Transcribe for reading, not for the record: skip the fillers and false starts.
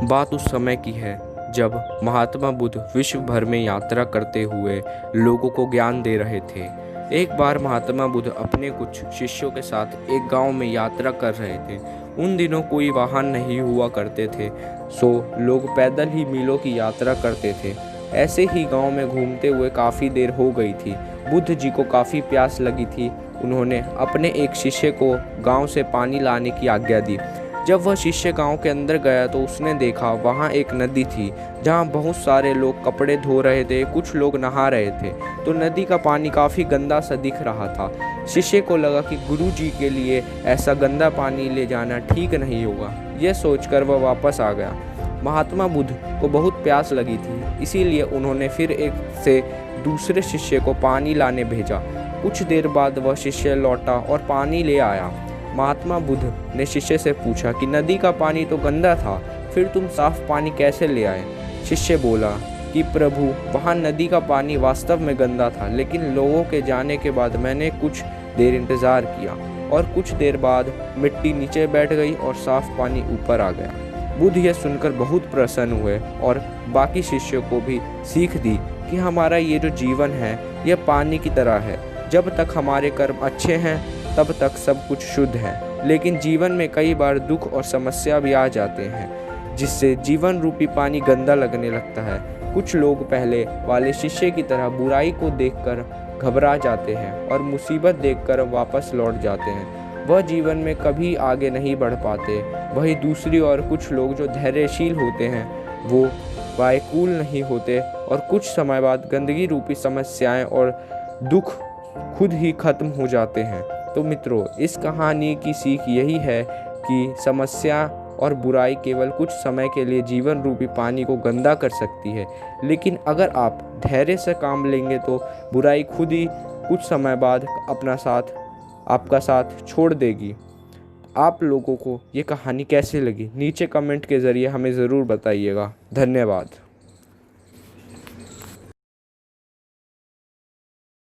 बात उस समय की है जब महात्मा बुद्ध विश्व भर में यात्रा करते हुए लोगों को ज्ञान दे रहे थे। एक बार महात्मा बुद्ध अपने कुछ शिष्यों के साथ एक गांव में यात्रा कर रहे थे। उन दिनों कोई वाहन नहीं हुआ करते थे, सो लोग पैदल ही मीलों की यात्रा करते थे। ऐसे ही गांव में घूमते हुए काफ़ी देर हो गई थी। बुद्ध जी को काफ़ी प्यास लगी थी। उन्होंने अपने एक शिष्य को गांव से पानी लाने की आज्ञा दी। जब वह शिष्य गांव के अंदर गया तो उसने देखा वहां एक नदी थी जहां बहुत सारे लोग कपड़े धो रहे थे, कुछ लोग नहा रहे थे। तो नदी का पानी काफ़ी गंदा सा दिख रहा था। शिष्य को लगा कि गुरु जी के लिए ऐसा गंदा पानी ले जाना ठीक नहीं होगा। यह सोचकर वह वापस आ गया। महात्मा बुद्ध को बहुत प्यास लगी थी, इसीलिए उन्होंने फिर एक से दूसरे शिष्य को पानी लाने भेजा। कुछ देर बाद वह शिष्य लौटा और पानी ले आया। महात्मा बुद्ध ने शिष्य से पूछा कि नदी का पानी तो गंदा था, फिर तुम साफ पानी कैसे ले आए? शिष्य बोला कि प्रभु, वहाँ नदी का पानी वास्तव में गंदा था, लेकिन लोगों के जाने के बाद मैंने कुछ देर इंतज़ार किया और कुछ देर बाद मिट्टी नीचे बैठ गई और साफ पानी ऊपर आ गया। बुद्ध यह सुनकर बहुत प्रसन्न हुए और बाकी शिष्यों को भी सीख दी कि हमारा ये जो जीवन है यह पानी की तरह है। जब तक हमारे कर्म अच्छे हैं तब तक सब कुछ शुद्ध है, लेकिन जीवन में कई बार दुख और समस्या भी आ जाते हैं, जिससे जीवन रूपी पानी गंदा लगने लगता है। कुछ लोग पहले वाले शिष्य की तरह बुराई को देखकर घबरा जाते हैं और मुसीबत देखकर वापस लौट जाते हैं। वह जीवन में कभी आगे नहीं बढ़ पाते। वहीं दूसरी ओर कुछ लोग जो धैर्यशील होते हैं वो वायकुल नहीं होते और कुछ समय बाद गंदगी रूपी समस्याएं और दुख खुद ही खत्म हो जाते हैं। तो मित्रों, इस कहानी की सीख यही है कि समस्या और बुराई केवल कुछ समय के लिए जीवन रूपी पानी को गंदा कर सकती है, लेकिन अगर आप धैर्य से काम लेंगे तो बुराई खुद ही कुछ समय बाद आपका साथ छोड़ देगी। आप लोगों को ये कहानी कैसी लगी नीचे कमेंट के ज़रिए हमें ज़रूर बताइएगा। धन्यवाद।